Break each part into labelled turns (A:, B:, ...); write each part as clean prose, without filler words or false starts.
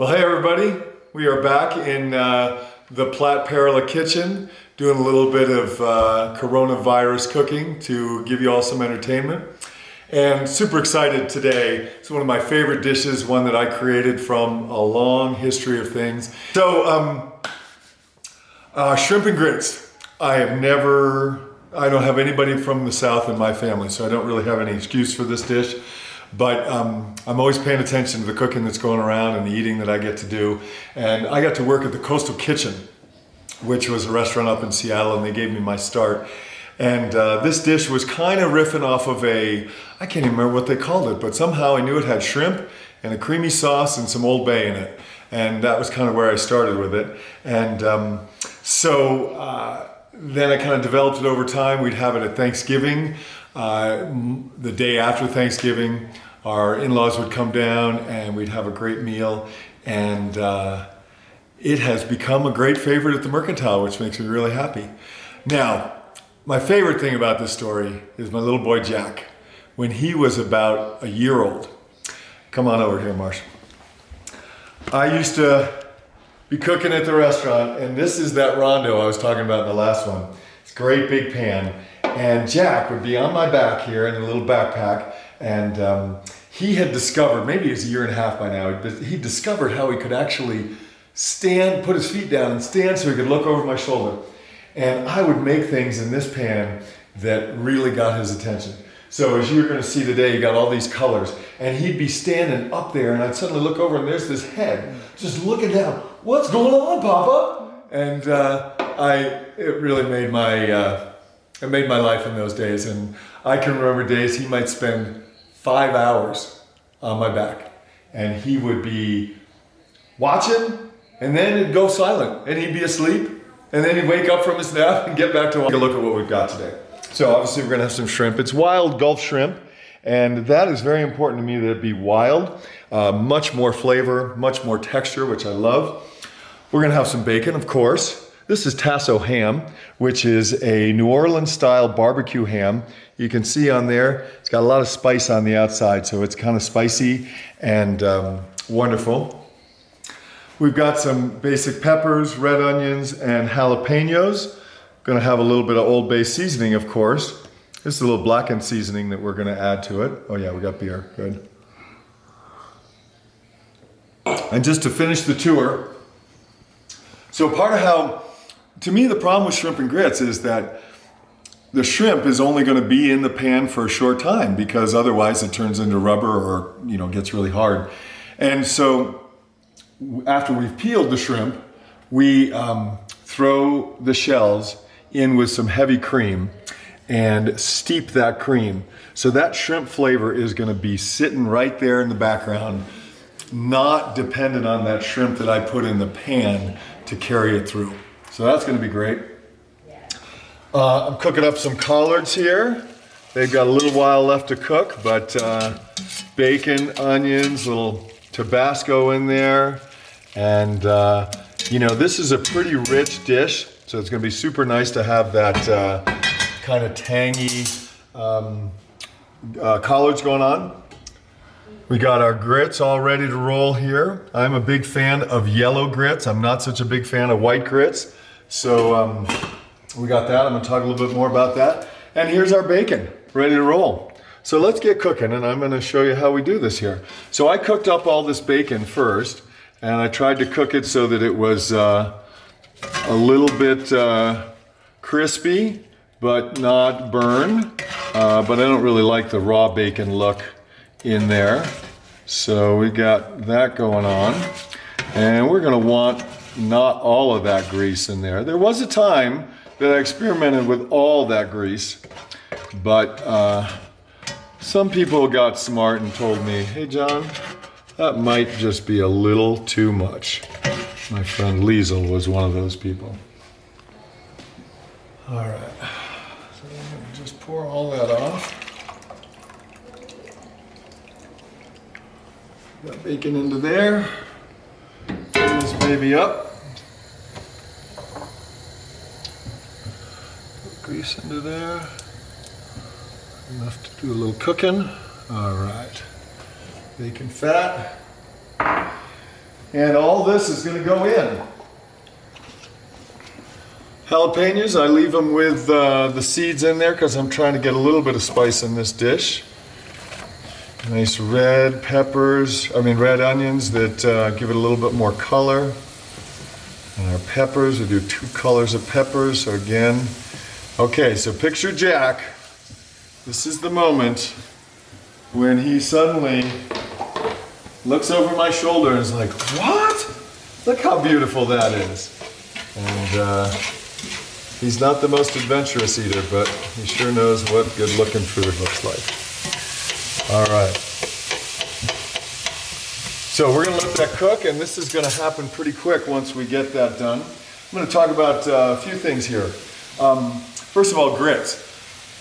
A: Well, hey everybody, we are back in the Platt kitchen doing a little bit of coronavirus cooking to give you all some entertainment. And super excited today. It's one of my favorite dishes, one that I created from a long history of things. So, shrimp and grits. I don't have anybody from the South in my family, so I don't really have any excuse for this dish. But I'm always paying attention to the cooking that's going around and the eating that I get to do. And I got to work at the Coastal Kitchen, which was a restaurant up in Seattle, and they gave me my start. And this dish was kind of riffing off of I can't even remember what they called it, but somehow I knew it had shrimp and a creamy sauce and some Old Bay in it. And that was kind of where I started with it. And then I kind of developed it over time. We'd have it at Thanksgiving. The day after Thanksgiving, our in-laws would come down and we'd have a great meal. And it has become a great favorite at the Mercantile, which makes me really happy. Now, my favorite thing about this story is my little boy Jack. When he was about a year old, come on over here, Marsh. I used to be cooking at the restaurant, and this is that rondo I was talking about in the last one. It's a great big pan, and Jack would be on my back here in a little backpack, and he had discovered, maybe he was a year and a half by now, but he discovered how he could actually stand, put his feet down and stand so he could look over my shoulder. And I would make things in this pan that really got his attention. So as you're going to see today, you got all these colors, and he'd be standing up there, and I'd suddenly look over, and there's this head just looking down. What's going on, Papa? And it really made my life in those days. And I can remember days he might spend 5 hours on my back, and he would be watching, and then it'd go silent, and he'd be asleep, and then he'd wake up from his nap and get back to take a look at what we've got today. So obviously we're gonna have some shrimp. It's wild Gulf shrimp, and that is very important to me that it be wild. Much more flavor, much more texture, which I love. We're gonna have some bacon, of course. This is Tasso ham, which is a New Orleans style barbecue ham. You can see on there, it's got a lot of spice on the outside, so it's kind of spicy and wonderful. We've got some basic peppers, red onions, and jalapenos. Gonna have a little bit of Old Bay seasoning, of course. This is a little blackened seasoning that we're gonna add to it. Oh yeah, we got beer, good. And just to finish the tour, so part of how, to me the problem with shrimp and grits is that the shrimp is only gonna be in the pan for a short time because otherwise it turns into rubber or gets really hard. And so after we've peeled the shrimp, we throw the shells in with some heavy cream and steep that cream. So that shrimp flavor is gonna be sitting right there in the background, not dependent on that shrimp that I put in the pan to carry it through. So that's gonna be great. I'm cooking up some collards here. They've got a little while left to cook, but bacon, onions, little Tabasco in there. And this is a pretty rich dish, so it's gonna be super nice to have that kind of tangy collards going on. We got our grits all ready to roll here. I'm a big fan of yellow grits. I'm not such a big fan of white grits. So we got that. I'm gonna talk a little bit more about that. And here's our bacon, ready to roll. So let's get cooking, and I'm gonna show you how we do this here. So I cooked up all this bacon first, and I tried to cook it so that it was a little bit crispy, but not burned. But I don't really like the raw bacon look in there. So we got that going on. And we're gonna want not all of that grease in there. There was a time that I experimented with all that grease, but some people got smart and told me, hey John, that might just be a little too much. My friend Liesel was one of those people. All right, so I'm gonna just pour all that off. Got bacon into there. Fill this baby up. Put grease into there. Enough to do a little cooking. All right. Bacon fat. And all this is going to go in. Jalapenos, I leave them with the seeds in there because I'm trying to get a little bit of spice in this dish. Nice red onions that give it a little bit more color. And our peppers, we do 2 colors of peppers. So again, okay, so picture Jack. This is the moment when he suddenly looks over my shoulder and is like, what? Look how beautiful that is. And he's not the most adventurous eater, but he sure knows what good looking food looks like. All right. So we're gonna let that cook, and this is gonna happen pretty quick once we get that done. I'm gonna talk about a few things here. First of all, grits.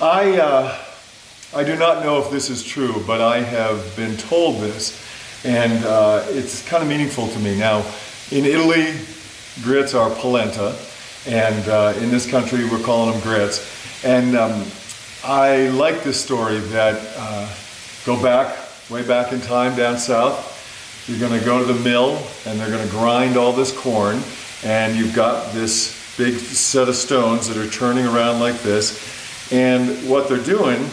A: I do not know if this is true, but I have been told this, and it's kind of meaningful to me. Now, in Italy, grits are polenta, and in this country, we're calling them grits. And I like this story that go back, way back in time down south. You're gonna go to the mill, and they're gonna grind all this corn, and you've got this big set of stones that are turning around like this. And what they're doing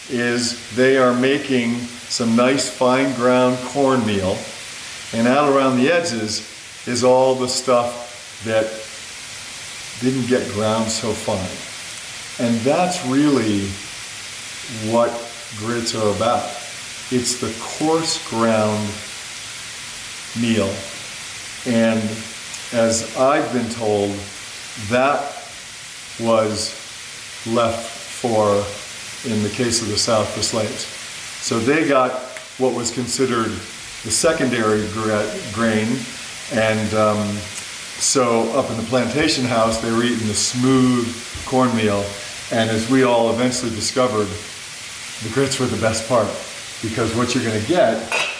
A: is they are making some nice fine ground cornmeal, and out around the edges is all the stuff that didn't get ground so fine. And that's really what grits are about. It's the coarse ground meal. And as I've been told, that was left for, in the case of the South, the slaves. So they got what was considered the secondary grain, and so up in the plantation house, they were eating the smooth cornmeal, and as we all eventually discovered, the grits were the best part, because what you're gonna get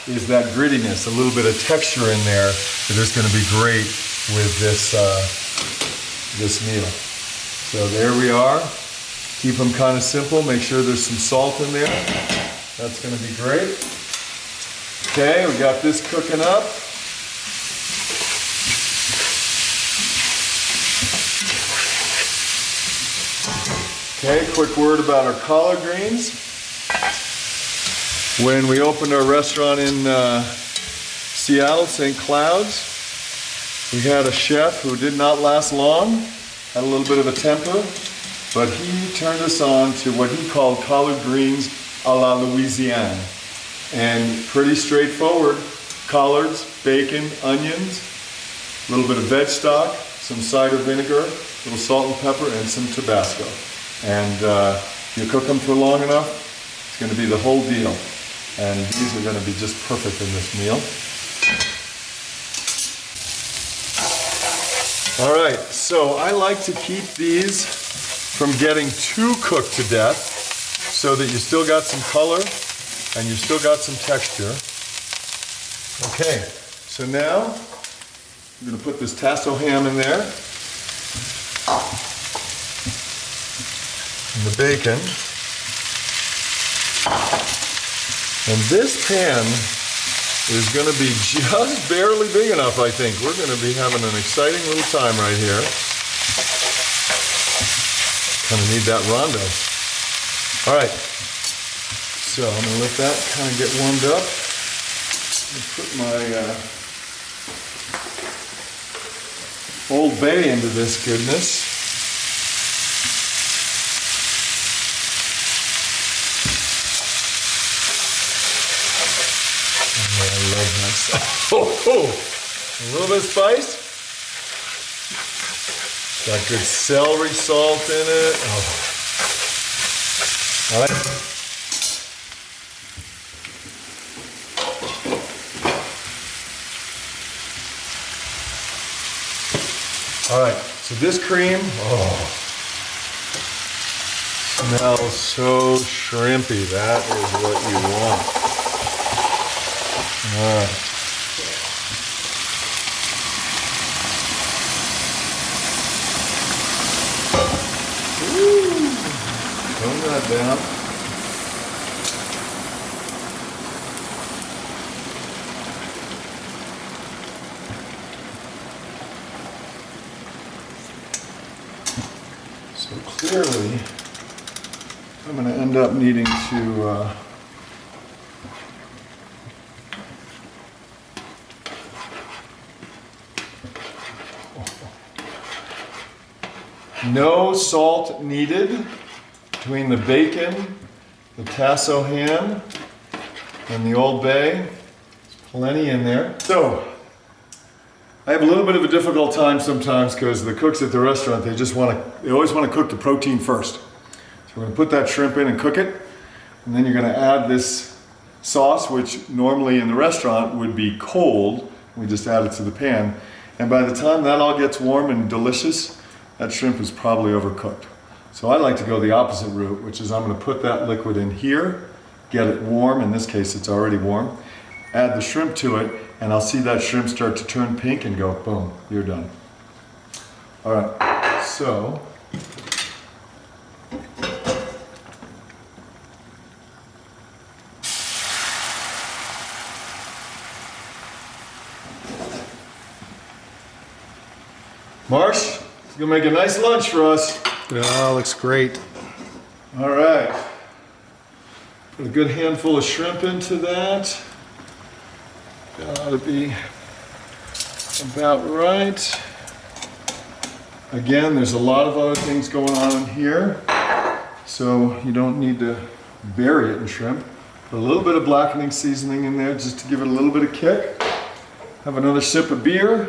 A: is that grittiness, a little bit of texture in there that is gonna be great with this, this meal. So there we are. Keep them kind of simple. Make sure there's some salt in there. That's gonna be great. Okay, we got this cooking up. Okay, quick word about our collard greens. When we opened our restaurant in Seattle, St. Cloud's, we had a chef who did not last long, had a little bit of a temper, but he turned us on to what he called collard greens a la Louisiane. And pretty straightforward: collards, bacon, onions, a little bit of veg stock, some cider vinegar, a little salt and pepper, and some Tabasco. And you cook them for long enough, it's going to be the whole deal. And these are going to be just perfect in this meal. All right, so I like to keep these from getting too cooked to death, so that you still got some color and you still got some texture. Okay, so now I'm going to put this tasso ham in there, and the bacon. And this pan is going to be just barely big enough, I think. We're going to be having an exciting little time right here. Kind of need that rondo. All right, so I'm going to let that kind of get warmed up. Put my Old Bay into this goodness. Oh, I love that stuff. A little bit of spice. Got good celery salt in it. Oh. All right. All right, so this cream, smells so shrimpy. That is what you want. All right. Tone that down. clearly I'm going to end up needing to no salt needed between the bacon, the tasso ham, and the Old Bay. There's plenty in there. So, I have a little bit of a difficult time sometimes because the cooks at the restaurant, they always want to cook the protein first. So we're going to put that shrimp in and cook it. And then you're going to add this sauce, which normally in the restaurant would be cold. We just add it to the pan. And by the time that all gets warm and delicious, that shrimp is probably overcooked. So I like to go the opposite route, which is I'm going to put that liquid in here, get it warm. In this case, it's already warm. Add the shrimp to it, and I'll see that shrimp start to turn pink and go, boom, you're done. All right, so. Marsh, it's gonna make a nice lunch for us.
B: Oh, looks great.
A: All right, put a good handful of shrimp into that. That ought to be about right. Again, there's a lot of other things going on in here, so you don't need to bury it in shrimp. Put a little bit of blackening seasoning in there just to give it a little bit of kick. Have another sip of beer.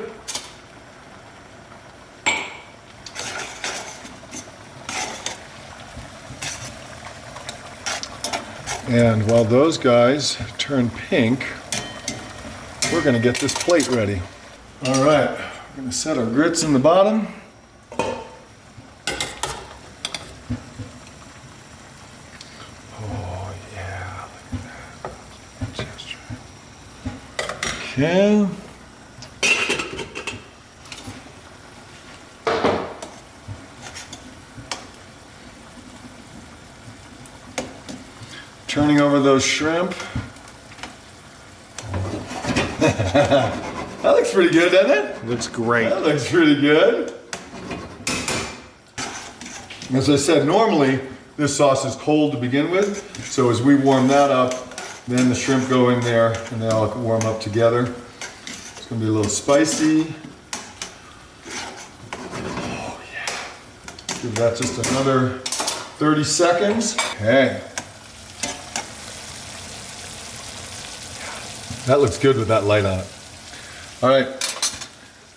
A: And while those guys turn pink, we're gonna get this plate ready. All right, we're gonna set our grits in the bottom. Oh yeah, look at that. Okay. Turning over those shrimp. That looks pretty good, doesn't it?
B: Looks great.
A: That looks pretty good. As I said, normally this sauce is cold to begin with, so as we warm that up, then the shrimp go in there and they all warm up together. It's gonna be a little spicy. Oh yeah. Give that just another 30 seconds. Okay. That looks good with that light on it. All right,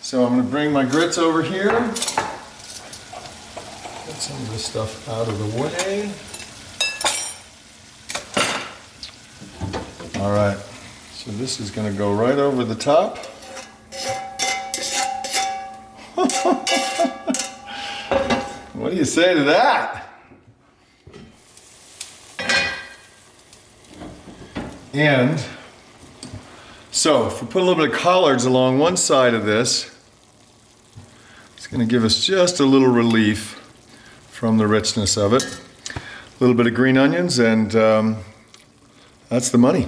A: so I'm gonna bring my grits over here. Get some of this stuff out of the way. All right, so this is gonna go right over the top. What do you say to that? And so if we put a little bit of collards along one side of this, it's going to give us just a little relief from the richness of it. A little bit of green onions, and that's the money.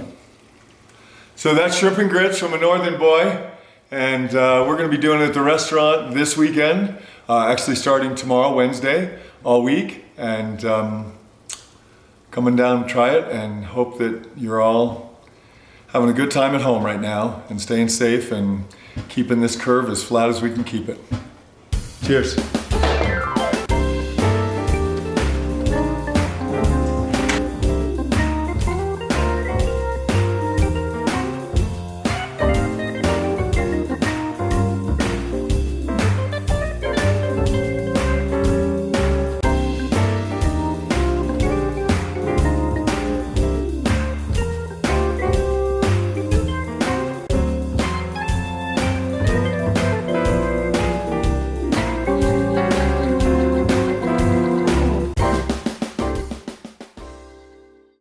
A: So that's shrimp and grits from a northern boy, and we're going to be doing it at the restaurant this weekend, actually starting tomorrow, Wednesday, all week, and coming down to try it, and hope that you're all having a good time at home right now and staying safe and keeping this curve as flat as we can keep it. Cheers.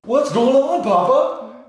A: What's going on, Papa?